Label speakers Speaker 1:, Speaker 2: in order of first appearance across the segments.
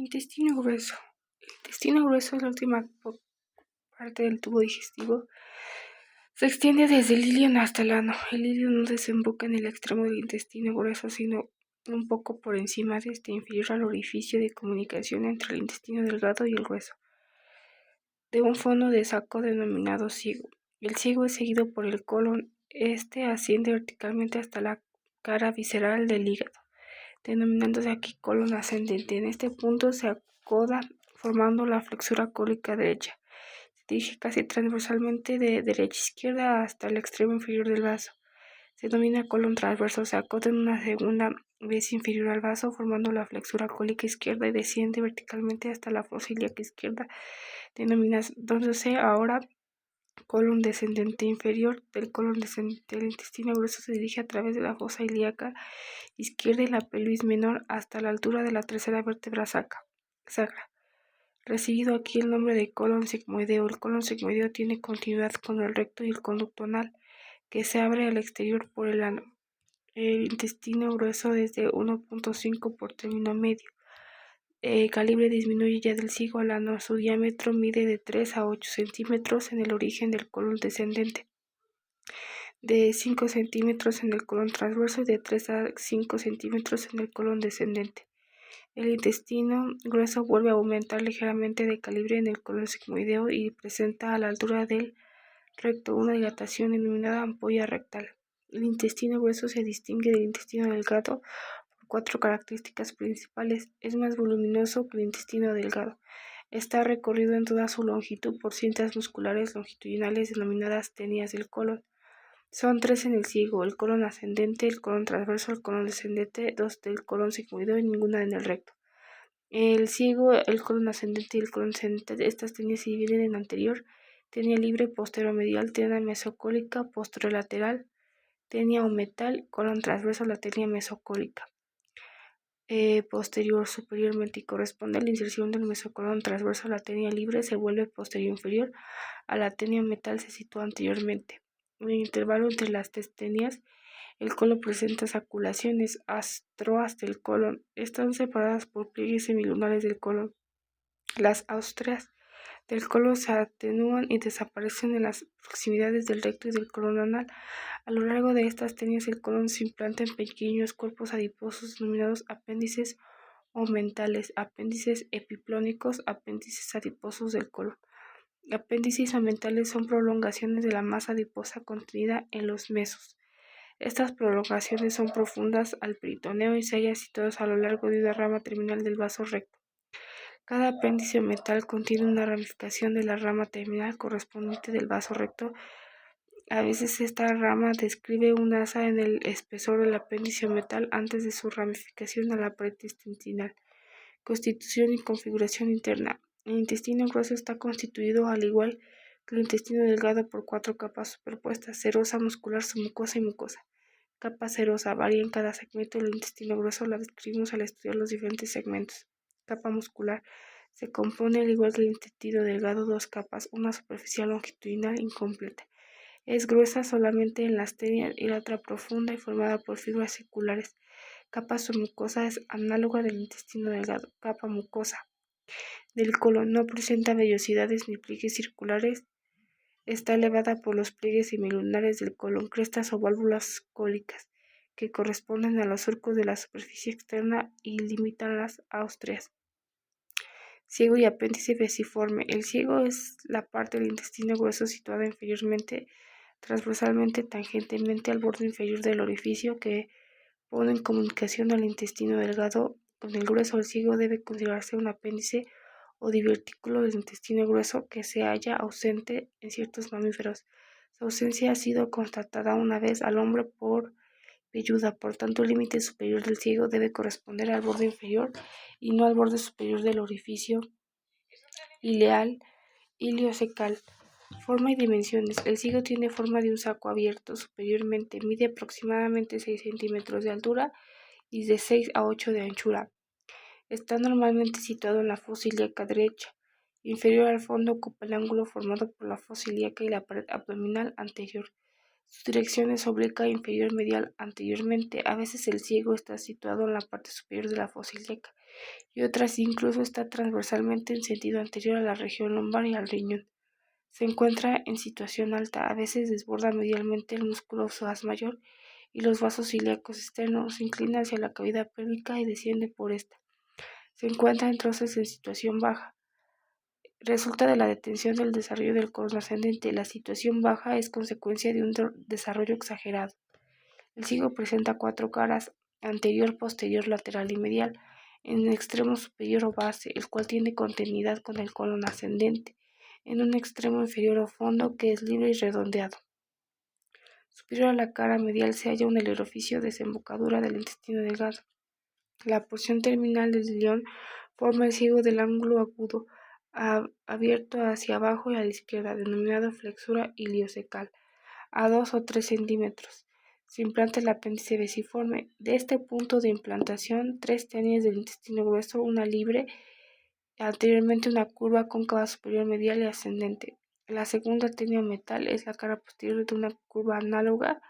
Speaker 1: Intestino grueso. El intestino grueso es la última parte del tubo digestivo. Se extiende desde el ilion hasta el ano. El ilion no desemboca en el extremo del intestino grueso, sino un poco por encima de este, inferior al orificio de comunicación entre el intestino delgado y el grueso, de un fondo de saco denominado ciego. El ciego es seguido por el colon. Este asciende verticalmente hasta la cara visceral del hígado, denominándose aquí colon ascendente. En este punto se acoda formando la flexura cólica derecha. Se dirige casi transversalmente de derecha a izquierda hasta el extremo inferior del vaso. Se denomina colon transverso. Se acoda en una segunda vez inferior al vaso, formando la flexura cólica izquierda y desciende verticalmente hasta la fosa ilíaca izquierda, denominándose ahora colon descendente. Inferior del colon descendente, el intestino grueso se dirige a través de la fosa ilíaca izquierda y la pelvis menor hasta la altura de la tercera vértebra sacra, recibido aquí el nombre de colon sigmoideo. El colon sigmoideo tiene continuidad con el recto y el conducto anal, que se abre al exterior por el ano. El intestino grueso desde 1.5 por término medio. Calibre disminuye ya del ciego al ano. Su diámetro mide de 3 a 8 centímetros en el origen del colon descendente, de 5 centímetros en el colon transverso y de 3 a 5 centímetros en el colon descendente. El intestino grueso vuelve a aumentar ligeramente de calibre en el colon sigmoideo y presenta a la altura del recto una dilatación denominada ampolla rectal. El intestino grueso se distingue del intestino delgado por 4 características principales. Es más voluminoso que el intestino delgado. Está recorrido en toda su longitud por cintas musculares longitudinales denominadas tenias del colon. Son 3 en el ciego: el colon ascendente, el colon transverso, el colon descendente, 2 del colon sigmoideo y ninguna en el recto. El ciego, el colon ascendente y el colon descendente, estas tenias se dividen en anterior, tenia libre posteromedial, tenia mesocólica, posterolateral, tenia ometal, colon transverso, la tenia mesocólica. Posterior superiormente, y corresponde a la inserción del mesocolon transverso. La tenia libre se vuelve posterior inferior a la tenia ometal, se sitúa anteriormente. En el intervalo entre las tenias, el colon presenta saculaciones astroas del colon. Están separadas por pliegues semilunares del colon. Las austrias del colon se atenúan y desaparecen en las proximidades del recto y del colon anal. A lo largo de estas tenias, el colon se implanta en pequeños cuerpos adiposos denominados apéndices omentales, apéndices epiplónicos, apéndices adiposos del colon. Apéndices omentales son prolongaciones de la masa adiposa contenida en los mesos. Estas prolongaciones son profundas al peritoneo y se hallan situados a lo largo de una rama terminal del vaso recto. Cada apéndice omental contiene una ramificación de la rama terminal correspondiente del vaso recto. A veces esta rama describe un asa en el espesor del apéndice omental antes de su ramificación a la pared intestinal. Constitución y configuración interna. El intestino grueso está constituido, al igual que el intestino delgado, por 4 capas superpuestas: serosa, muscular, submucosa y mucosa. Capa serosa varía en cada segmento del intestino grueso, la describimos al estudiar los diferentes segmentos. Capa muscular se compone, al igual que el intestino delgado, 2 capas, una superficial longitudinal incompleta. Es gruesa solamente en las tenias y la otra profunda y formada por fibras circulares. Capa submucosa es análoga del intestino delgado. Capa mucosa del colon no presenta vellosidades ni pliegues circulares. Está elevada por los pliegues semilunares del colon, crestas o válvulas cólicas, que corresponden a los surcos de la superficie externa y limitan las austrias. Ciego y apéndice vesiforme. El ciego es la parte del intestino grueso situada inferiormente, transversalmente, tangentemente al borde inferior del orificio que pone en comunicación al intestino delgado con el grueso. El ciego debe considerarse un apéndice o divertículo del intestino grueso que se halla ausente en ciertos mamíferos. Su ausencia ha sido constatada una vez al hombre por velluda. Por tanto, el límite superior del ciego debe corresponder al borde inferior y no al borde superior del orificio ileal iliocecal. Forma y dimensiones. El ciego tiene forma de un saco abierto superiormente, mide aproximadamente 6 centímetros de altura y de 6 a 8 de anchura. Está normalmente situado en la fosa ilíaca derecha. Inferior al fondo, ocupa el ángulo formado por la fosa ilíaca y la pared abdominal anterior. Su dirección es obliqua, inferior, medial, anteriormente. A veces el ciego está situado en la parte superior de la fosa ilíaca y otras incluso está transversalmente en sentido anterior a la región lumbar y al riñón. Se encuentra en situación alta, a veces desborda medialmente el músculo psoas mayor y los vasos ilíacos externos, se inclina hacia la cavidad pélvica y desciende por esta. Se encuentra entonces en situación baja. Resulta de la detención del desarrollo del colon ascendente. La situación baja es consecuencia de un desarrollo exagerado. El ciego presenta cuatro caras: anterior, posterior, lateral y medial, en el extremo superior o base, el cual tiene continuidad con el colon ascendente, en un extremo inferior o fondo que es libre y redondeado. Superior a la cara medial se halla el orificio desembocadura del intestino delgado. La porción terminal del ilion forma el ciego del ángulo agudo abierto hacia abajo y a la izquierda, denominado flexura iliocecal, a 2 o 3 centímetros. Se implanta el apéndice vesiforme. De este punto de implantación, tres ténias del intestino grueso, una libre, anteriormente una curva cóncava superior medial y ascendente. La segunda tenia metal es la cara posterior de una curva análoga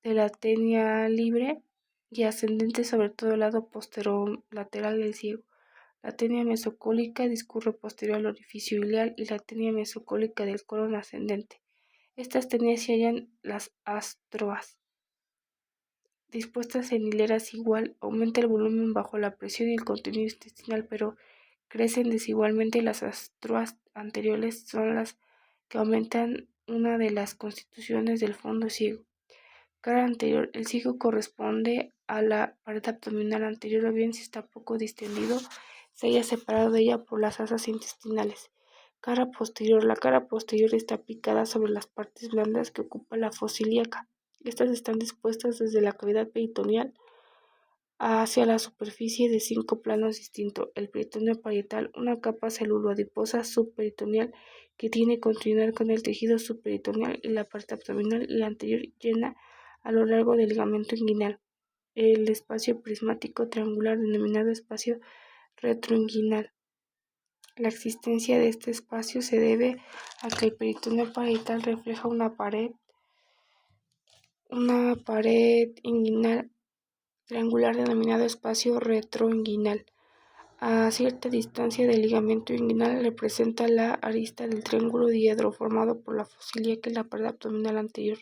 Speaker 1: de la tenia libre y ascendente sobre todo el lado posterolateral del ciego. La tenia mesocólica discurre posterior al orificio iliac y la tenia mesocólica del colon ascendente. Estas tenias se hallan las astroas. Dispuestas en hileras igual, aumenta el volumen bajo la presión y el contenido intestinal, pero crecen desigualmente. Las astroas anteriores son las que aumentan una de las constituciones del fondo ciego. Cara anterior. El ciego corresponde a la pared abdominal anterior, o bien, si está poco distendido, se halla separado de ella por las asas intestinales. Cara posterior. La cara posterior está picada sobre las partes blandas que ocupa la fosa ilíaca. Estas están dispuestas desde la cavidad peritoneal hacia la superficie de 5 planos distintos. El peritoneo parietal, una capa celuloadiposa subperitoneal que tiene continuidad con el tejido subperitoneal y la parte abdominal y la anterior llena a lo largo del ligamento inguinal. El espacio prismático triangular denominado espacio retroinguinal. La existencia de este espacio se debe a que el peritoneo parietal refleja una pared inguinal triangular denominado espacio retroinguinal. A cierta distancia del ligamento inguinal representa la arista del triángulo diedro formado por la fosa ilíaca y la pared abdominal anterior.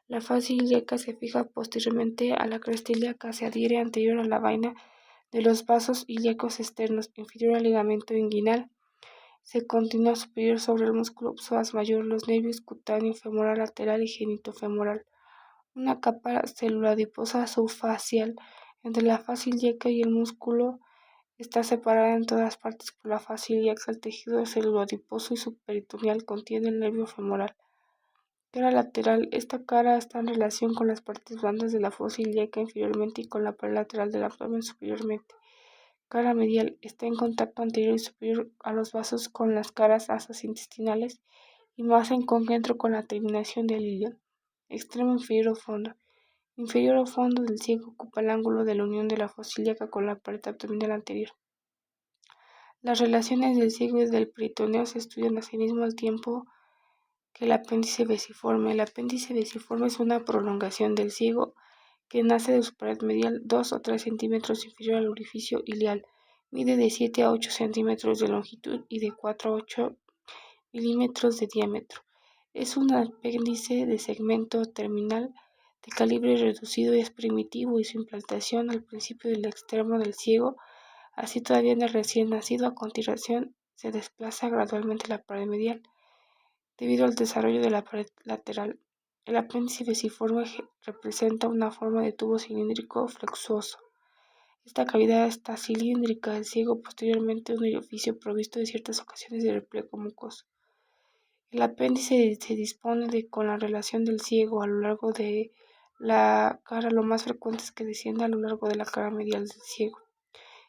Speaker 1: La fosa ilíaca se fija posteriormente a la cresta ilíaca, se adhiere anterior a la vaina de los vasos ilíacos externos, inferior al ligamento inguinal, se continúa superior sobre el músculo psoas mayor, los nervios cutáneo femoral lateral y genitofemoral. Una capa celuloadiposa subfacial entre la fosa ilíaca y el músculo está separada en todas partes por la fosa ilíaca. El tejido celuloadiposo y subperitoneal contiene el nervio femoral. Cara lateral. Esta cara está en relación con las partes blandas de la fosa ilíaca inferiormente y con la pared lateral del abdomen superiormente. Cara medial. Está en contacto anterior y superior a los vasos con las caras asas intestinales y más en concreto con la terminación del ilion. Extremo inferior o fondo. Inferior o fondo del ciego ocupa el ángulo de la unión de la fosa ilíaca con la pared abdominal anterior. Las relaciones del ciego y del peritoneo se estudian asimismo al tiempo que el apéndice vesiforme. El apéndice vesiforme es una prolongación del ciego que nace de su pared medial 2 o 3 centímetros inferior al orificio iliac. Mide de 7 a 8 centímetros de longitud y de 4 a 8 milímetros de diámetro. Es un apéndice de segmento terminal de calibre reducido y es primitivo, y su implantación al principio del extremo del ciego, así todavía en el recién nacido. A continuación se desplaza gradualmente la pared medial debido al desarrollo de la pared lateral. El apéndice vesiforme representa una forma de tubo cilíndrico flexuoso. Esta cavidad está cilíndrica. El ciego posteriormente un orificio provisto en ciertas ocasiones de repliegue mucoso. El apéndice se dispone con la relación del ciego a lo largo de la cara. Lo más frecuente es que descienda a lo largo de la cara medial del ciego.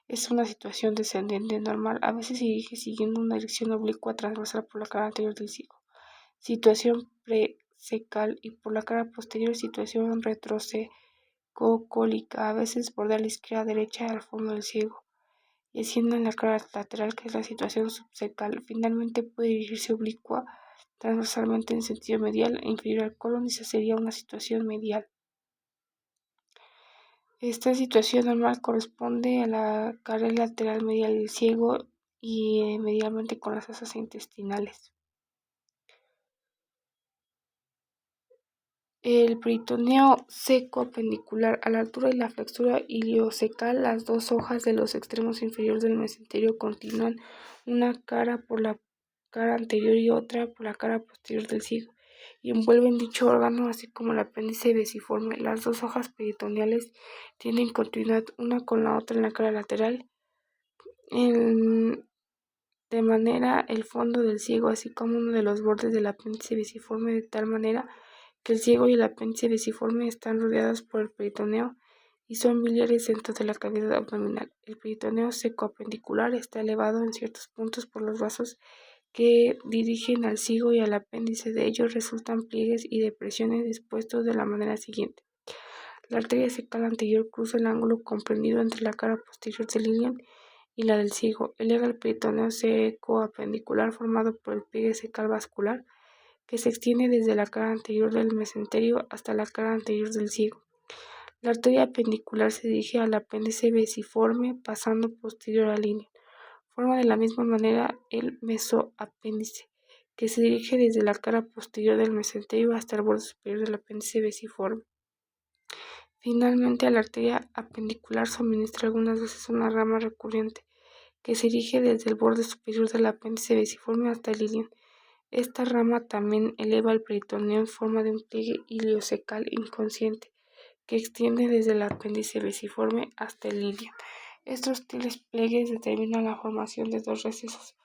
Speaker 1: Es una situación descendente normal. A veces se dirige siguiendo una dirección oblicua transversal por la cara anterior del ciego. Situación presecal, y por la cara posterior situación retrocecocólica. A veces bordea a la izquierda, derecha al fondo del ciego y asciende en la cara lateral, que es la situación subsecal. Finalmente puede dirigirse oblicua transversalmente en sentido medial e inferior al colon y se sería una situación medial. Esta situación normal corresponde a la cara lateral medial del ciego y medialmente con las asas intestinales. El peritoneo seco apendicular a la altura de la flexura iliocecal, las dos hojas de los extremos inferiores del mesenterio continúan una cara por la cara anterior y otra por la cara posterior del ciego y envuelven dicho órgano, así como el apéndice vesiforme. Las dos hojas peritoneales tienen continuidad una con la otra en la cara lateral, de manera el fondo del ciego, así como uno de los bordes del apéndice vesiforme, de tal manera que el ciego y el apéndice vesiforme están rodeados por el peritoneo y son biliares dentro de la cavidad abdominal. El peritoneo seco-apendicular está elevado en ciertos puntos por los vasos que dirigen al ciego y al apéndice. De ellos resultan pliegues y depresiones dispuestos de la manera siguiente. La arteria cecal anterior cruza el ángulo comprendido entre la cara posterior del ilion y la del ciego. Eleva el peritoneo seco-apendicular formado por el pliegue cecal vascular que se extiende desde la cara anterior del mesenterio hasta la cara anterior del ciego. La arteria apendicular se dirige al apéndice vesiforme pasando posterior al ilion. Forma de la misma manera el mesoapéndice, que se dirige desde la cara posterior del mesenterio hasta el borde superior del apéndice vesiforme. Finalmente, a la arteria apendicular suministra algunas veces una rama recurrente, que se dirige desde el borde superior del apéndice vesiforme hasta el ilion. Esta rama también eleva el peritoneo en forma de un pliegue iliocecal inconsciente, que extiende desde el apéndice vesiforme hasta el ilion. Estos tales pliegues determinan la formación de dos recesos.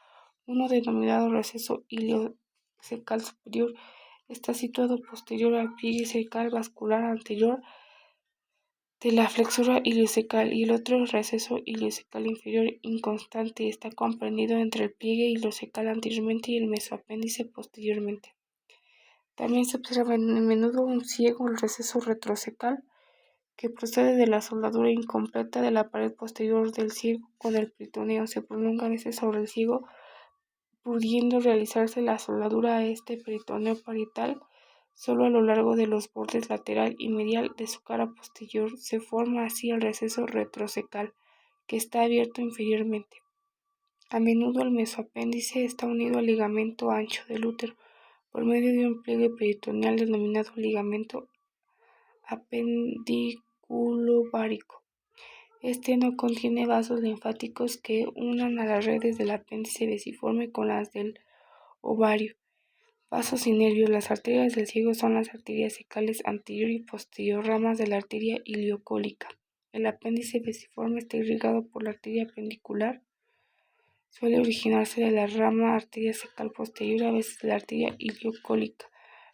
Speaker 1: Uno, denominado receso iliocecal superior, está situado posterior al pliegue cecal vascular anterior de la flexura iliocecal, y el otro, receso iliocecal inferior inconstante, está comprendido entre el pliegue iliocecal anteriormente y el mesoapéndice posteriormente. También se observa a menudo un ciego, el receso retrocecal, que procede de la soldadura incompleta de la pared posterior del ciego con el peritoneo. Se prolonga a veces sobre el ciego, pudiendo realizarse la soldadura a este peritoneo parietal solo a lo largo de los bordes lateral y medial de su cara posterior. Se forma así el receso retrocecal, que está abierto inferiormente. A menudo el mesoapéndice está unido al ligamento ancho del útero por medio de un pliegue peritoneal denominado ligamento apendiculovárico. Este no contiene vasos linfáticos que unan a las redes del apéndice vesiforme con las del ovario. Vasos y nervios. Las arterias del ciego son las arterias cecales anterior y posterior, ramas de la arteria iliocólica. El apéndice vesiforme está irrigado por la arteria apendicular. Suele originarse de la rama arteria cecal posterior, a veces de la arteria iliocólica.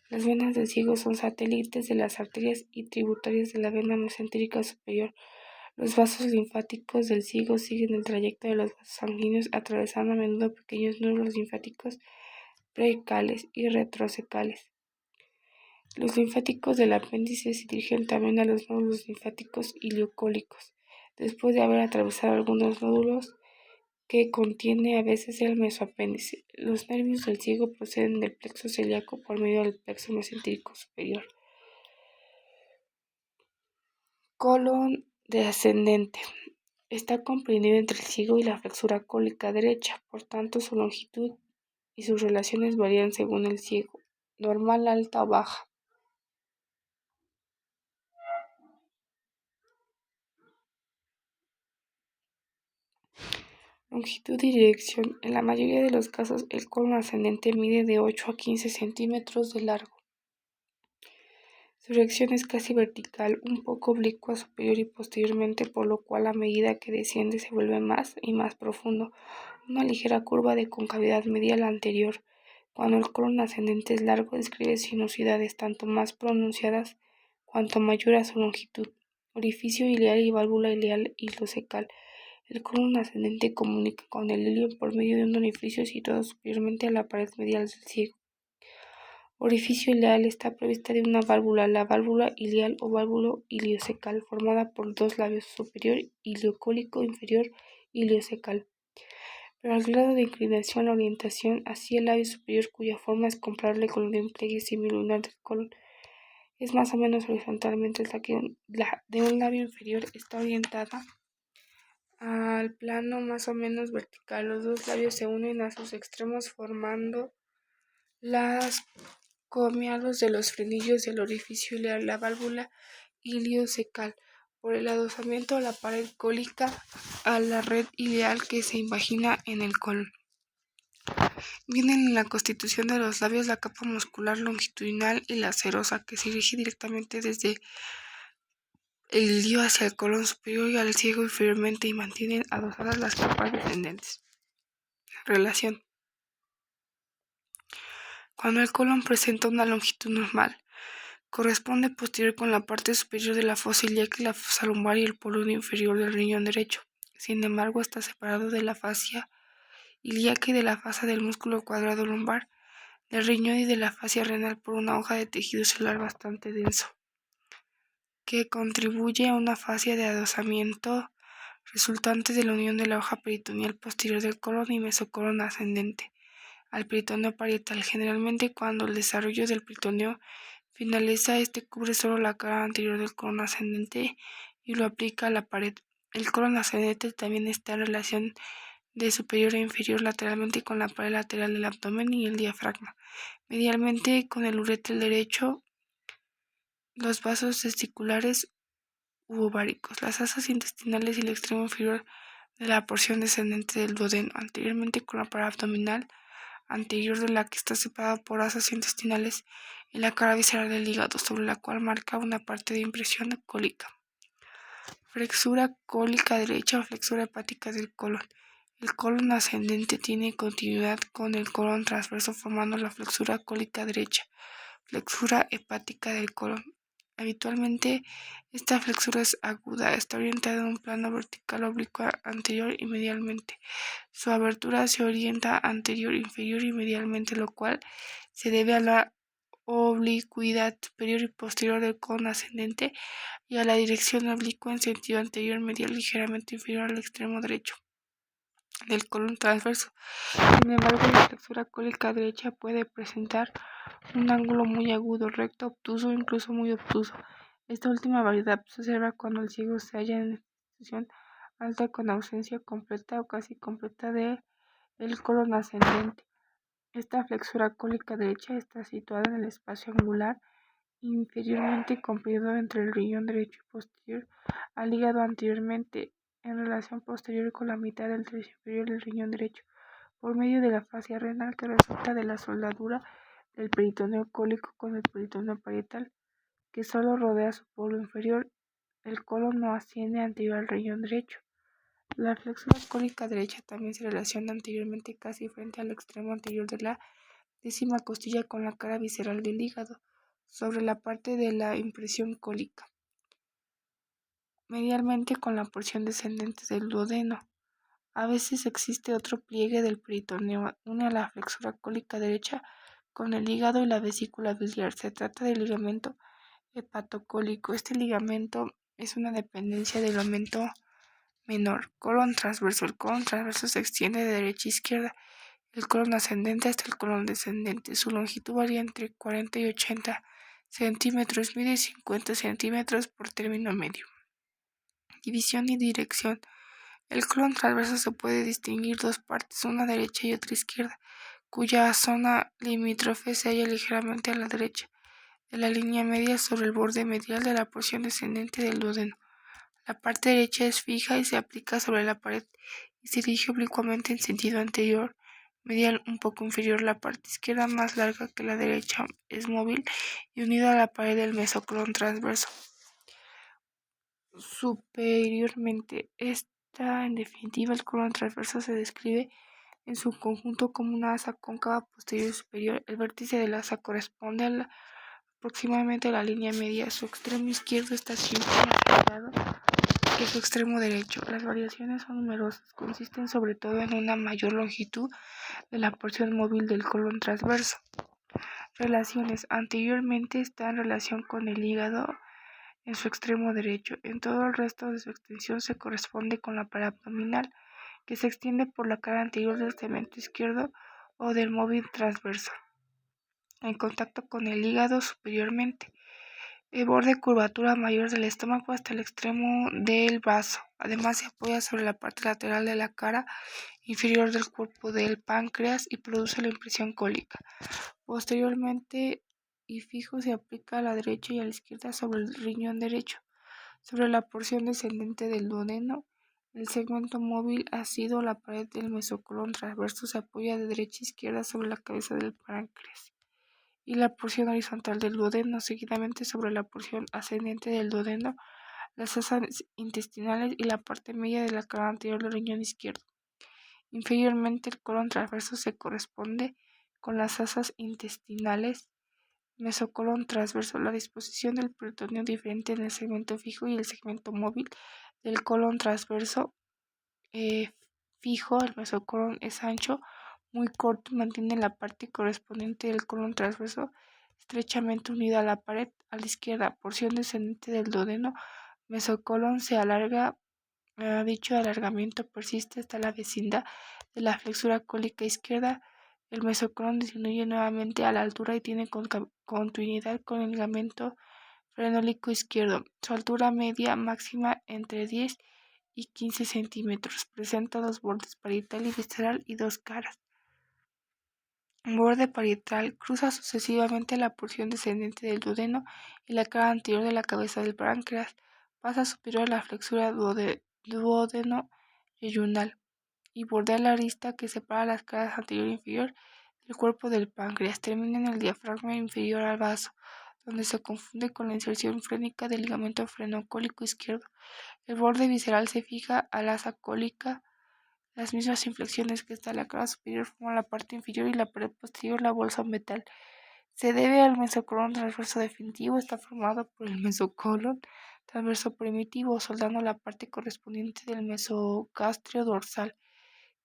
Speaker 1: Las venas del ciego son satélites de las arterias y tributarias de la vena mesentérica superior. Los vasos linfáticos del ciego siguen el trayecto de los vasos sanguíneos, atravesando a menudo pequeños nódulos linfáticos precales y retrocecales. Los linfáticos del apéndice se dirigen también a los nódulos linfáticos iliocólicos, después de haber atravesado algunos nódulos que contiene a veces el mesoapéndice. Los nervios del ciego proceden del plexo celíaco por medio del plexo mesentérico superior. Colon descendente. Está comprendido entre el ciego y la flexura cólica derecha, por tanto su longitud y sus relaciones varían según el ciego, normal, alta o baja. Longitud y dirección. En la mayoría de los casos, el colon ascendente mide de 8 a 15 centímetros de largo. Su dirección es casi vertical, un poco oblicua superior y posteriormente, por lo cual a medida que desciende se vuelve más y más profundo. Una ligera curva de concavidad medial anterior. Cuando el colon ascendente es largo, describe sinuosidades tanto más pronunciadas cuanto mayor a su longitud. Orificio ileal y válvula ileal ileocecal. El colon ascendente comunica con el ilion por medio de un orificio situado superiormente a la pared medial del ciego. Orificio ileal está provista de una válvula, la válvula ileal o válvula iliocecal, formada por dos labios, superior iliocólico, inferior iliocecal. pero al grado de inclinación, la orientación hacia el labio superior, cuya forma es comparable con la de un pliegue semilunar del colon, es más o menos horizontal, mientras la de un labio inferior está orientada al plano más o menos vertical. Los dos labios se unen a sus extremos formando las comiados de los frenillos del orificio ileal, la válvula iliocecal, por el adosamiento a la pared cólica a la red ileal que se invagina en el colon. Vienen en la constitución de los labios la capa muscular longitudinal y la serosa, que se dirige directamente desde el ilio hacia el colon superior y al ciego inferiormente y mantienen adosadas las capas descendentes. Relación. Cuando el colon presenta una longitud normal, corresponde posterior con la parte superior de la fosa ilíaca y la fosa lumbar y el pómulo inferior del riñón derecho. Sin embargo, está separado de la fascia ilíaca y de la fasa del músculo cuadrado lumbar, del riñón y de la fascia renal por una hoja de tejido celular bastante denso, que contribuye a una fascia de adosamiento resultante de la unión de la hoja peritoneal posterior del colon y mesocolon ascendente al peritoneo parietal. Generalmente, cuando el desarrollo del peritoneo finaliza, este cubre solo la cara anterior del colon ascendente y lo aplica a la pared. El colon ascendente también está en relación de superior e inferior lateralmente con la pared lateral del abdomen y el diafragma, medialmente con el uréter derecho, los vasos testiculares u ováricos, las asas intestinales y el extremo inferior de la porción descendente del duodeno, anteriormente con la pared abdominal anterior de la que está separada por asas intestinales y la cara visceral del hígado, sobre la cual marca una parte de impresión cólica. Flexura cólica derecha o flexura hepática del colon. El colon ascendente tiene continuidad con el colon transverso formando la flexura cólica derecha, flexura hepática del colon. Habitualmente, esta flexura es aguda, está orientada en un plano vertical oblicuo anterior y medialmente. Su abertura se orienta anterior, inferior y medialmente, lo cual se debe a la oblicuidad superior y posterior del colon ascendente y a la dirección oblicua en sentido anterior, medial, ligeramente inferior al extremo derecho del colon transverso. Sin embargo, la flexura cólica derecha puede presentar un ángulo muy agudo, recto, obtuso o incluso muy obtuso. Esta última variedad se observa cuando el ciego se halla en extensión alta con ausencia completa o casi completa de el colon ascendente. Esta flexura cólica derecha está situada en el espacio angular inferiormente comprimido entre el riñón derecho y posterior al hígado, anteriormente en relación posterior con la mitad del tercio inferior del riñón derecho, por medio de la fascia renal que resulta de la soldadura del peritoneo cólico con el peritoneo parietal, que solo rodea su polo inferior. El colon no asciende anterior al riñón derecho. La flexura cólica derecha también se relaciona anteriormente casi frente al extremo anterior de la décima costilla con la cara visceral del hígado, sobre la parte de la impresión cólica, medialmente con la porción descendente del duodeno. A veces existe otro pliegue del peritoneo, une a la flexura cólica derecha con el hígado y la vesícula biliar. Se trata del ligamento hepatocólico. Este ligamento es una dependencia del aumento menor. Colon transverso. El colon transverso se extiende de derecha a izquierda, el colon ascendente hasta el colon descendente. Su longitud varía entre 40 y 80 centímetros, mide 50 centímetros por término medio. División y dirección. El colon transverso se puede distinguir dos partes, una derecha y otra izquierda, cuya zona limítrofe se halla ligeramente a la derecha de la línea media sobre el borde medial de la porción descendente del duodeno. La parte derecha es fija y se aplica sobre la pared y se dirige oblicuamente en sentido anterior, medial un poco inferior. La parte izquierda, más larga que la derecha, es móvil y unida a la pared del mesocolon transverso. Superiormente, en definitiva, el colon transverso se describe en su conjunto como una asa cóncava posterior y superior. El vértice del asa corresponde aproximadamente a la línea media. Su extremo izquierdo está siempre más alejado que su extremo derecho. Las variaciones son numerosas, consisten sobre todo en una mayor longitud de la porción móvil del colon transverso. Relaciones. Anteriormente está en relación con el hígado en su extremo derecho. En todo el resto de su extensión se corresponde con la pared abdominal que se extiende por la cara anterior del segmento izquierdo o del móvil transverso, en contacto con el hígado superiormente. El borde curvatura mayor del estómago hasta el extremo del vaso. Además se apoya sobre la parte lateral de la cara inferior del cuerpo del páncreas y produce la impresión cólica. Posteriormente y fijo se aplica a la derecha y a la izquierda sobre el riñón derecho. Sobre la porción descendente del duodeno, el segmento móvil ácido, la pared del mesocolon transverso se apoya de derecha a izquierda sobre la cabeza del páncreas y la porción horizontal del duodeno, seguidamente sobre la porción ascendente del duodeno, las asas intestinales y la parte media de la cara anterior del riñón izquierdo. Inferiormente el colon transverso se corresponde con las asas intestinales. Mesocolon transverso. La disposición del peritoneo diferente en el segmento fijo y el segmento móvil del colon transverso eh, fijo. El mesocolon es ancho, muy corto y mantiene la parte correspondiente del colon transverso estrechamente unida a la pared. A la izquierda, porción descendente del duodeno, mesocolon se alarga. Dicho alargamiento persiste hasta la vecindad de la flexura cólica izquierda. El mesocolon disminuye nuevamente a la altura y tiene continuidad con el ligamento frenólico izquierdo. Su altura media máxima entre 10 y 15 centímetros. Presenta dos bordes, parietal y visceral, y dos caras. Un borde parietal cruza sucesivamente la porción descendente del duodeno y la cara anterior de la cabeza del páncreas. Pasa superior a la flexura duodeno-yeyunal y bordea la arista que separa las caras anterior e inferior del cuerpo del páncreas. Termina en el diafragma inferior al vaso, donde se confunde con la inserción frénica del ligamento frenocólico izquierdo. El borde visceral se fija al asa cólica. Las mismas inflexiones que está la cara superior forman la parte inferior y la pared posterior la bolsa metal. Se debe al mesocolon transverso definitivo. Está formado por el mesocolon transverso primitivo, soldando la parte correspondiente del mesogastrio dorsal,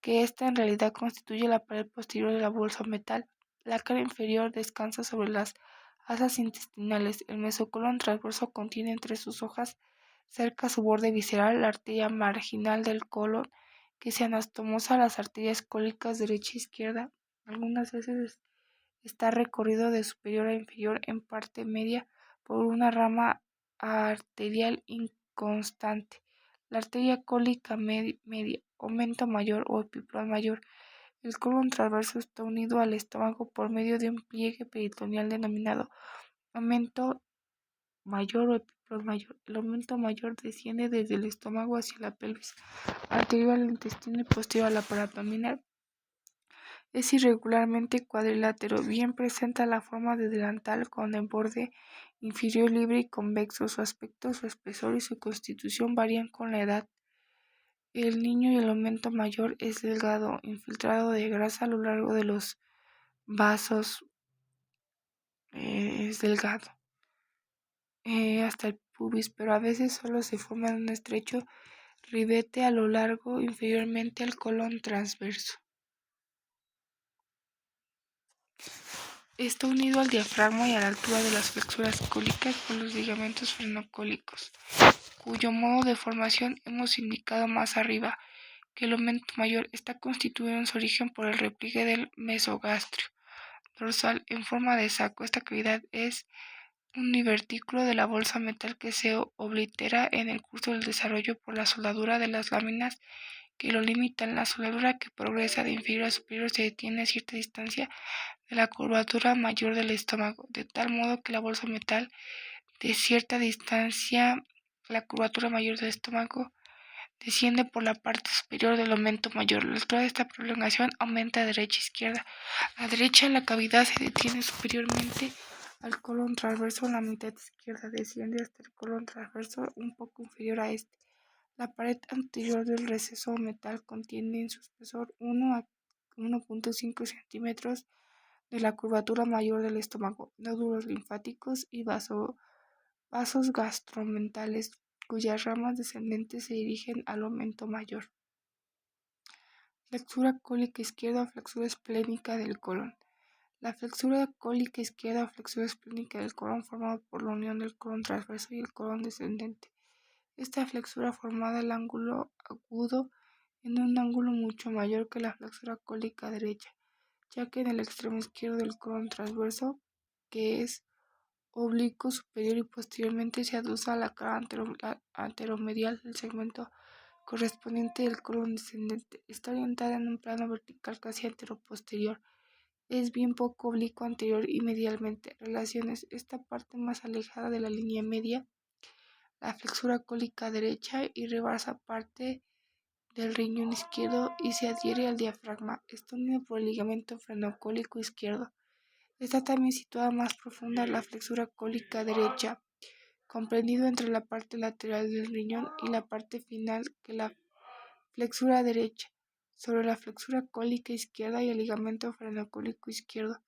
Speaker 1: que ésta en realidad constituye la pared posterior de la bolsa metal. La cara inferior descansa sobre las asas intestinales. El mesocolon transverso contiene entre sus hojas, cerca a su borde visceral, la arteria marginal del colon, que se anastomosa a las arterias cólicas derecha e izquierda. Algunas veces está recorrido de superior a inferior en parte media por una rama arterial inconstante. La arteria cólica media, aumento mayor o epiplón mayor. El colon transverso está unido al estómago por medio de un pliegue peritoneal denominado aumento mayor o epiplón mayor. El aumento mayor desciende desde el estómago hacia la pelvis, anterior al intestino y posterior a la pared abdominal. Es irregularmente cuadrilátero, bien presenta la forma de delantal con el borde inferior libre y convexo. Su aspecto, su espesor y su constitución varían con la edad. El niño y el aumento mayor es delgado, infiltrado de grasa a lo largo de los vasos, es delgado hasta el pubis, pero a veces solo se forma un estrecho ribete a lo largo inferiormente al colon transverso. Está unido al diafragma y a la altura de las flexuras cólicas por los ligamentos frenocólicos, cuyo modo de formación hemos indicado más arriba. Que el aumento mayor está constituido en su origen por el repliegue del mesogastrio dorsal en forma de saco. Esta cavidad es un divertículo de la bolsa metal que se oblitera en el curso del desarrollo por la soldadura de las láminas que lo limitan. La soldadura, que progresa de inferior a superior, se detiene a cierta distancia de la curvatura mayor del estómago, de tal modo que la bolsa metal de cierta distancia, la curvatura mayor del estómago, desciende por la parte superior del aumento mayor. La altura de esta prolongación aumenta de derecha a izquierda. A la derecha, la cavidad se detiene superiormente al colon transverso en la mitad izquierda. Desciende hasta el colon transverso un poco inferior a este. La pared anterior del receso metal contiene en su espesor 1 a 1.5 centímetros de la curvatura mayor del estómago, nódulos linfáticos y vasos gastromentales, cuyas ramas descendentes se dirigen al aumento mayor. Flexura cólica izquierda o flexura esplénica del colon. La flexura cólica izquierda o flexura esplénica del colon, formada por la unión del colon transverso y el colon descendente. Esta flexura formada al ángulo agudo en un ángulo mucho mayor que la flexura cólica derecha, ya que en el extremo izquierdo del colon transverso, que es oblicuo superior y posteriormente se aduce a la cara anteromedial del segmento correspondiente del colon descendente. Está orientada en un plano vertical casi anteroposterior. Es bien poco oblicuo anterior y medialmente. Relaciones. Esta parte más alejada de la línea media, la flexura cólica derecha, y rebasa parte del riñón izquierdo y se adhiere al diafragma. Está unido por el ligamento frenocólico izquierdo. Está también situada más profunda la flexura cólica derecha, comprendido entre la parte lateral del riñón y la parte final que la flexura derecha, sobre la flexura cólica izquierda y el ligamento frenocólico izquierdo.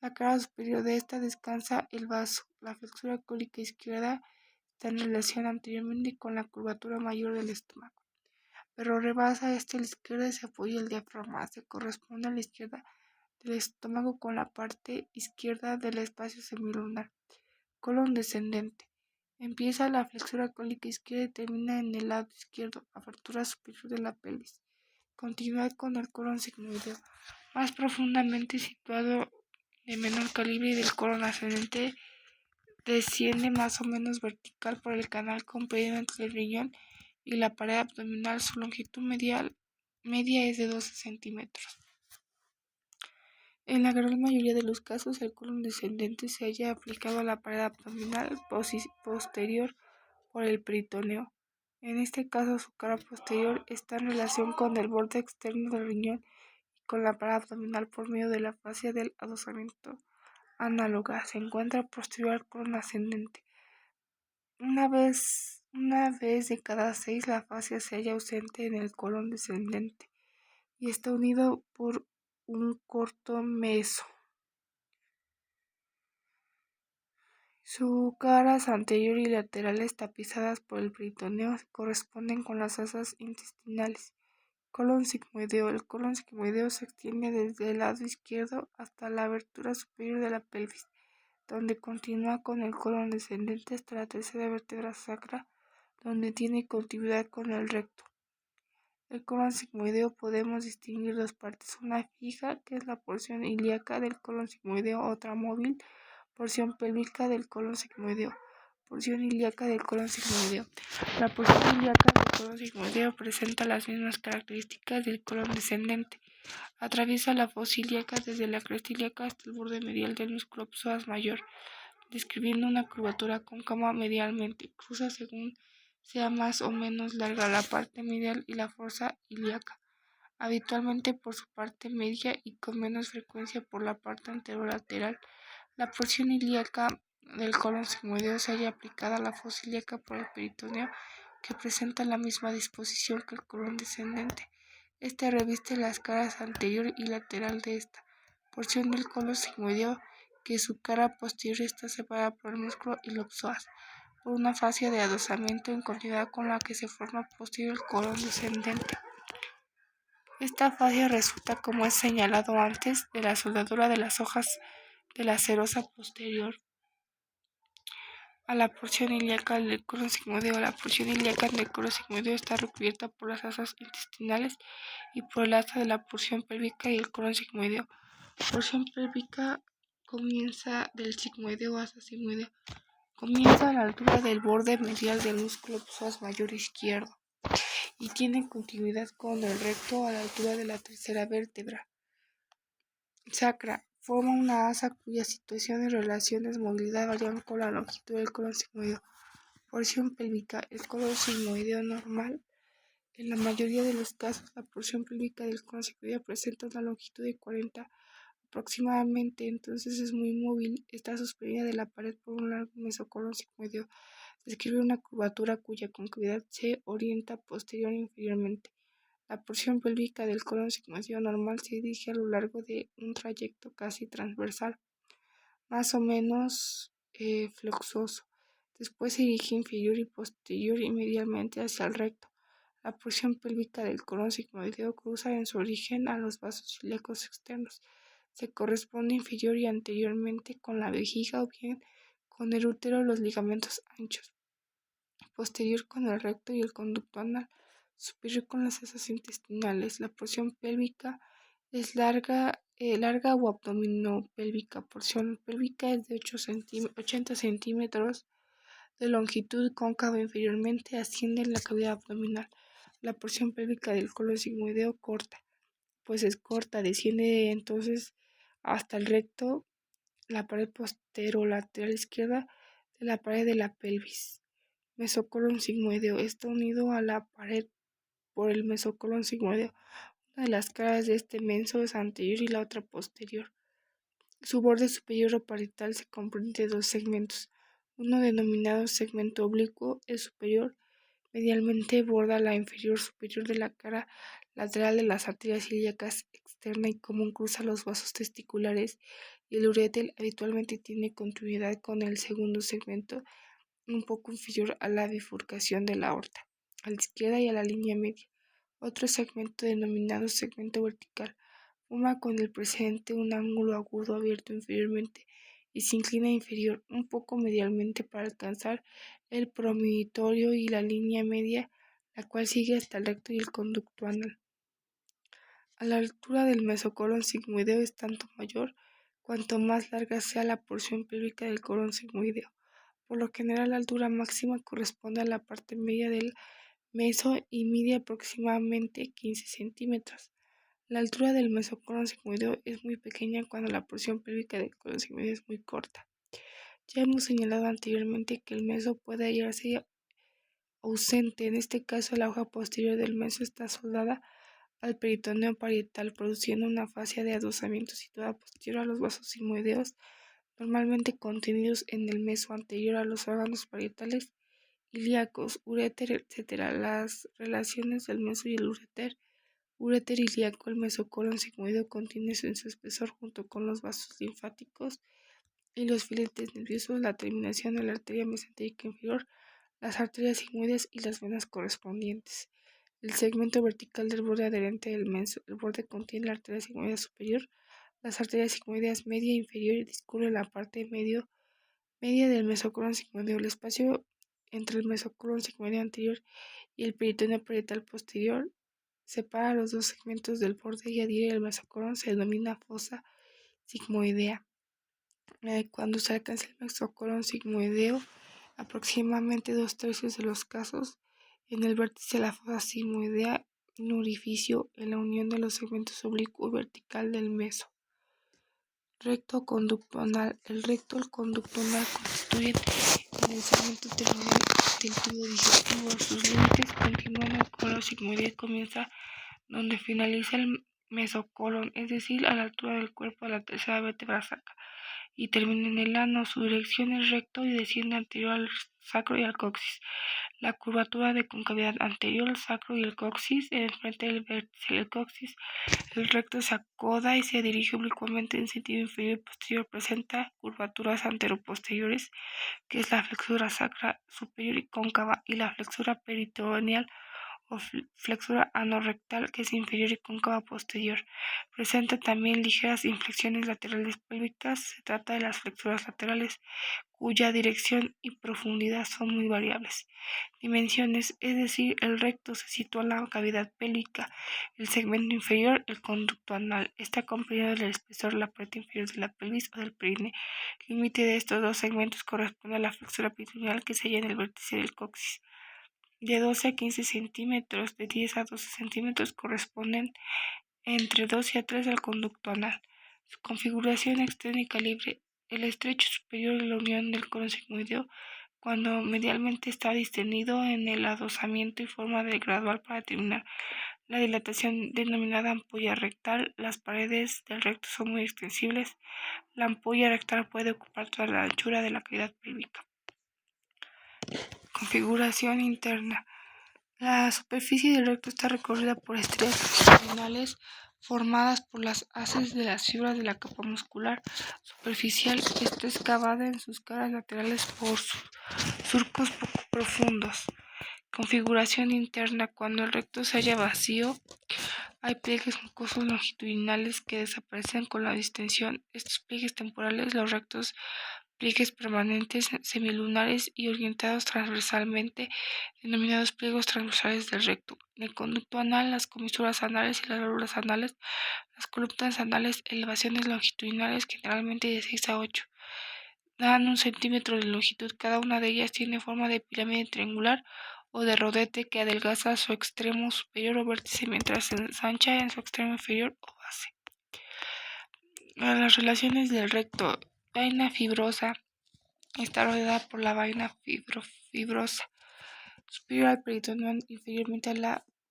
Speaker 1: La cara superior de esta descansa el vaso. La flexura cólica izquierda está en relación anteriormente con la curvatura mayor del estómago, pero rebasa a la izquierda y se apoya el diafragma. Se corresponde a la izquierda del estómago con la parte izquierda del espacio semilunar. Colon descendente. Empieza la flexura cólica izquierda y termina en el lado izquierdo, abertura superior de la pelvis. Continúa con el colon sigmoideo, más profundamente situado, de menor calibre, y del colon ascendente desciende más o menos vertical por el canal comprendido entre el riñón y la pared abdominal. Su longitud media es de 12 centímetros. En la gran mayoría de los casos, el colon descendente se halla aplicado a la pared abdominal posterior por el peritoneo. En este caso, su cara posterior está en relación con el borde externo del riñón y con la pared abdominal por medio de la fascia del adosamiento análoga. Se encuentra posterior al colon ascendente. Una vez de cada 6, la fascia se halla ausente en el colon descendente y está unido por un corto meso. Sus caras anterior y laterales, tapizadas por el peritoneo, corresponden con las asas intestinales. Colon sigmoideo. El colon sigmoideo se extiende desde el lado izquierdo hasta la abertura superior de la pelvis, donde continúa con el colon descendente hasta la tercera vértebra sacra, donde tiene continuidad con el recto. El colon sigmoideo podemos distinguir dos partes: una fija, que es la porción ilíaca del colon sigmoideo; otra móvil, porción pélvica del colon sigmoideo. Porción ilíaca del colon sigmoideo. La porción ilíaca del colon sigmoideo presenta las mismas características del colon descendente. Atraviesa la fosa ilíaca desde la cresta ilíaca hasta el borde medial del músculo psoas mayor, describiendo una curvatura cóncava medialmente. Cruza según sea más o menos larga la parte medial y la fosa ilíaca, habitualmente por su parte media y con menos frecuencia por la parte anterolateral. La porción ilíaca del colon sigmoideo se halla aplicada a la fosa ilíaca por el peritoneo, que presenta la misma disposición que el colon descendente. Este reviste las caras anterior y lateral de esta porción del colon sigmoideo, que su cara posterior está separada por el músculo iliopsoas por una fascia de adosamiento en continuidad con la que se forma posterior el colon descendente. Esta fascia resulta, como es señalado antes, de la soldadura de las hojas de la serosa posterior a la porción ilíaca del colon sigmoideo. La porción ilíaca del colon sigmoideo está recubierta por las asas intestinales y por el asa de la porción pélvica y el colon sigmoideo. Porción pélvica comienza del sigmoideo asa sigmoideo. Comienza a la altura del borde medial del músculo psoas mayor izquierdo y tiene continuidad con el recto a la altura de la tercera vértebra sacra. Forma una asa cuya situación y relaciones movilidad varían con la longitud del colon sigmoideo. Porción pélvica. El colon sigmoideo normal. En la mayoría de los casos, la porción pélvica del colon sigmoideo presenta una longitud de 40 aproximadamente, entonces es muy móvil. Está suspendida de la pared por un largo mesocolon sigmoideo. Describe una curvatura cuya concavidad se orienta posterior e inferiormente. La porción pélvica del colon sigmoideo normal se dirige a lo largo de un trayecto casi transversal, más o menos flexuoso. Después se dirige inferior y posterior y medialmente hacia el recto. La porción pélvica del colon sigmoideo cruza en su origen a los vasos ilíacos externos. Se corresponde inferior y anteriormente con la vejiga o bien con el útero, los ligamentos anchos. Posterior con el recto y el conducto anal. superior con las asas intestinales. La porción pélvica es larga o abdominopélvica. Porción pélvica es de 80 centímetros de longitud, cóncava inferiormente, asciende en la cavidad abdominal. La porción pélvica del colon sigmoideo corta, pues es corta, desciende entonces hasta el recto, la pared posterolateral izquierda de la pared de la pelvis. Mesocolon sigmoideo está unido a la pared por el mesocolon sigmoideo. Una de las caras de este menso es anterior y la otra posterior. Su borde superior o parietal se comprende de dos segmentos. Uno denominado segmento oblicuo, el superior, medialmente borda la inferior superior de la cara lateral de las arterias ilíacas externa y común cruza los vasos testiculares, y el uréter habitualmente tiene continuidad con el segundo segmento un poco inferior a la bifurcación de la aorta, a la izquierda y a la línea media. Otro segmento denominado segmento vertical forma con el precedente un ángulo agudo abierto inferiormente y se inclina inferior un poco medialmente para alcanzar el promontorio y la línea media, la cual sigue hasta el recto y el conducto anal. A la altura del mesocolon sigmoideo es tanto mayor cuanto más larga sea la porción pélvica del colon sigmoideo. Por lo general, la altura máxima corresponde a la parte media del meso y mide aproximadamente 15 centímetros. La altura del mesocolon sigmoideo es muy pequeña cuando la porción pélvica del colon sigmoideo es muy corta. Ya hemos señalado anteriormente que el meso puede hallarse ausente. En este caso, la hoja posterior del meso está soldada al peritoneo parietal, produciendo una fascia de adosamiento situada posterior a los vasos sigmoideos, normalmente contenidos en el meso anterior a los órganos parietales, ilíacos, uréter, etc. Las relaciones del meso y el uréter ilíaco. El mesocolon sigmoideo contiene en su espesor, junto con los vasos linfáticos y los filetes nerviosos, la terminación de la arteria mesentérica inferior, las arterias sigmoides y las venas correspondientes. El segmento vertical del borde adherente del meso. El borde contiene la arteria sigmoidea superior, las arterias sigmoideas media e inferior y discurre la parte media del mesocolon sigmoideo. El espacio entre el mesocolon sigmoideo anterior y el peritoneo parietal posterior separa los dos segmentos del borde y adhiere al mesocolon, se denomina fosa sigmoidea. Cuando se alcanza el mesocolon sigmoideo, aproximadamente 2/3 de los casos, en el vértice de la fosa sigmoidea, un orificio en la unión de los segmentos oblicuo y vertical del meso. Recto conducto anal. El recto y el conducto anal constituyen en el segmento terminal del tubo digestivo. Sus límites continúan el colon sigmoideo y comienza donde finaliza el mesocolon, es decir, a la altura del cuerpo de la tercera vértebra sacra, y termina en el ano. Su dirección es recto y desciende anterior al sacro y al coxis. La curvatura de concavidad anterior al sacro y el coxis, enfrente del vértice del coxis, el recto se acoda y se dirige oblicuamente en sentido inferior y posterior. Presenta curvaturas anteroposteriores, que es la flexura sacra superior y cóncava, y la flexura peritoneal o flexura anorrectal, que es inferior y cóncava posterior. Presenta también ligeras inflexiones laterales pélvicas. Se trata de las flexuras laterales, cuya dirección y profundidad son muy variables. Dimensiones, es decir, el recto se sitúa en la cavidad pélvica, el segmento inferior, el conducto anal. Está acompañado del espesor de la parte inferior de la pelvis o del perine. El límite de estos dos segmentos corresponde a la flexura peritoneal, que se halla en el vértice del coxis. De 12 a 15 centímetros, de 10 a 12 centímetros corresponden entre 2 y a 3 al conducto anal. Su configuración externa y calibre. El estrecho superior de la unión del colon sigmoideo, cuando medialmente está distendido en el adosamiento y forma de gradual para terminar. La dilatación denominada ampolla rectal. Las paredes del recto son muy extensibles. La ampolla rectal puede ocupar toda la anchura de la cavidad pélvica. Configuración interna. La superficie del recto está recorrida por estrias longitudinales formadas por las haces de las fibras de la capa muscular superficial. Está excavada en sus caras laterales por surcos poco profundos. Configuración interna. Cuando el recto se halla vacío, hay pliegues mucosos longitudinales que desaparecen con la distensión. Estos pliegues temporales, los rectos pliegues permanentes semilunares y orientados transversalmente, denominados pliegos transversales del recto. El conducto anal, las comisuras anales y las válvulas anales, las columnas anales, elevaciones longitudinales generalmente de 6 a 8. Dan 1 centímetro de longitud, cada una de ellas tiene forma de pirámide triangular o de rodete que adelgaza su extremo superior o vértice mientras se ensancha en su extremo inferior o base. Las relaciones del recto. Vaina fibrosa. Está rodeada por la vaina fibrosa superior al peritoneo, inferiormente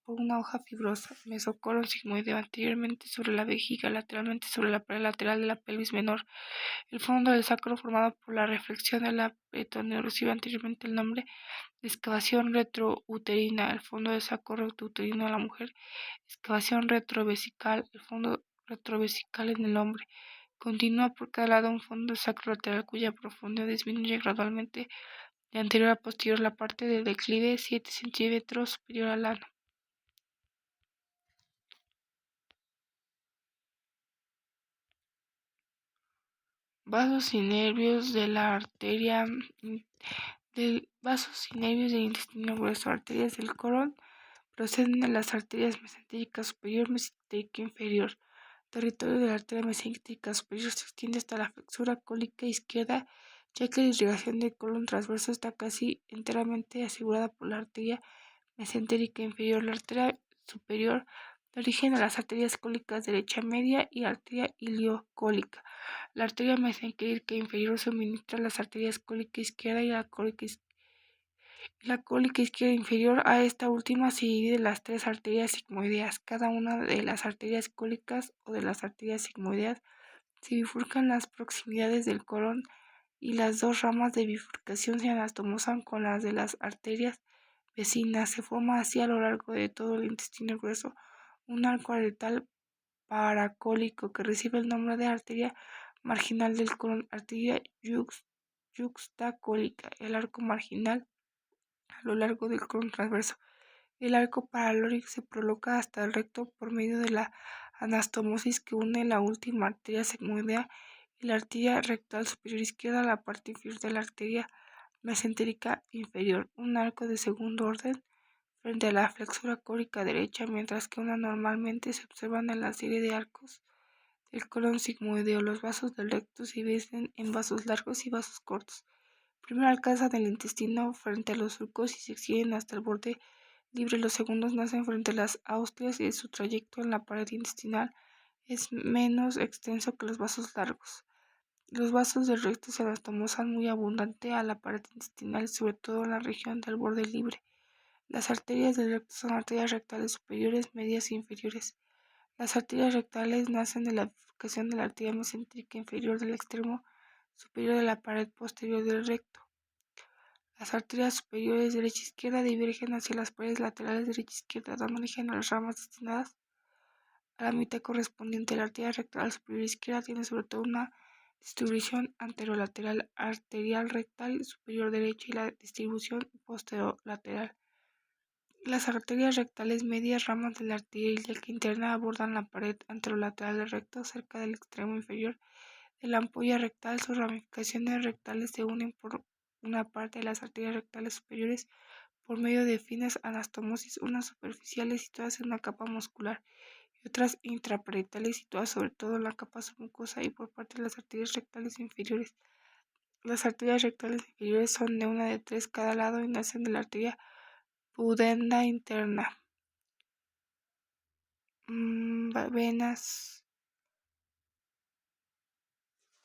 Speaker 1: por una hoja fibrosa. Mesocolon sigmoideo, anteriormente sobre la vejiga, lateralmente sobre la pared lateral de la pelvis menor. El fondo del sacro formado por la reflexión de la peritoneo recibe anteriormente el nombre de excavación retrouterina. El fondo del sacro retrouterino de la mujer. Excavación retrovesical. El fondo retrovesical en el hombre. Continúa por cada lado un fondo sacro-lateral cuya profundidad disminuye gradualmente de anterior a posterior, la parte de declive 7 centímetros superior al ano. Vasos y nervios de la arteria vasos y nervios del intestino grueso. Arterias del colon proceden de las arterias mesentérica superior, mesentérica inferior. Territorio de la arteria mesentérica superior se extiende hasta la flexura cólica izquierda, ya que la irrigación del colon transverso está casi enteramente asegurada por la arteria mesentérica inferior. La arteria superior da origen a las arterias cólicas derecha media y arteria iliocólica. La arteria mesentérica inferior suministra las arterias cólica izquierda y la cólica izquierda inferior. A esta última se divide las tres arterias sigmoideas. Cada una de las arterias cólicas o de las arterias sigmoideas se bifurca en las proximidades del colon y las dos ramas de bifurcación se anastomosan con las de las arterias vecinas. Se forma así a lo largo de todo el intestino grueso un arco arietal paracólico que recibe el nombre de arteria marginal del colon, arteria yuxtacólica. El arco marginal a lo largo del colon transverso. El arco paralórico se prolonga hasta el recto por medio de la anastomosis que une la última arteria sigmoidea y la arteria rectal superior izquierda a la parte inferior de la arteria mesentérica inferior. Un arco de segundo orden frente a la flexura cólica derecha, mientras que una normalmente se observan en la serie de arcos del colon sigmoideo. Los vasos del recto se dividen en vasos largos y vasos cortos. Primero alcanzan el intestino frente a los surcos y se extienden hasta el borde libre. Los segundos nacen frente a las austrias y su trayecto en la pared intestinal es menos extenso que los vasos largos. Los vasos del recto se anastomosan muy abundante a la pared intestinal, sobre todo en la región del borde libre. Las arterias del recto son arterias rectales superiores, medias e inferiores. Las arterias rectales nacen de la bifurcación de la arteria mesentérica inferior del extremo superior de la pared posterior del recto. Las arterias superiores derecha e izquierda divergen hacia las paredes laterales derecha e izquierda, dando origen a las ramas destinadas a la mitad correspondiente. La arteria rectal superior izquierda tiene sobre todo una distribución anterolateral arterial rectal superior derecha y la distribución posterolateral. Las arterias rectales medias, ramas de la arteria ilíaca interna, abordan la pared anterolateral del recto cerca del extremo inferior de la ampolla rectal. Sus ramificaciones rectales se unen por una parte de las arterias rectales superiores por medio de finas anastomosis, unas superficiales situadas en una capa muscular y otras intraparietales situadas sobre todo en la capa submucosa y por parte de las arterias rectales inferiores. Las arterias rectales inferiores son de una de tres cada lado y nacen de la arteria pudenda interna. Venas.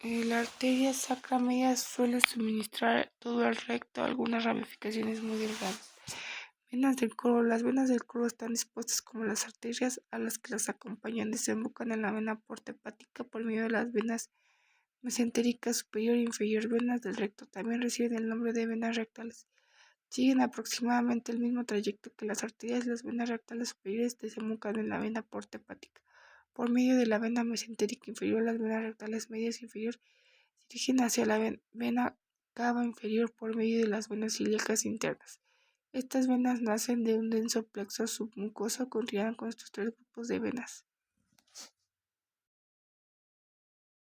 Speaker 1: La arteria sacra media suele suministrar todo el recto, algunas ramificaciones muy delgadas. Venas del colon. Las venas del colon están dispuestas como las arterias a las que las acompañan. Desembocan en la vena porta hepática por medio de las venas mesentérica superior e inferior. Venas del recto también reciben el nombre de venas rectales. Siguen aproximadamente el mismo trayecto que las arterias. Las venas rectales superiores desembocan en la vena porta hepática por medio de la vena mesentérica inferior. Las venas rectales medias e inferior se dirigen hacia la vena cava inferior por medio de las venas ilíacas internas. Estas venas nacen de un denso plexo submucoso, continuando con estos tres grupos de venas.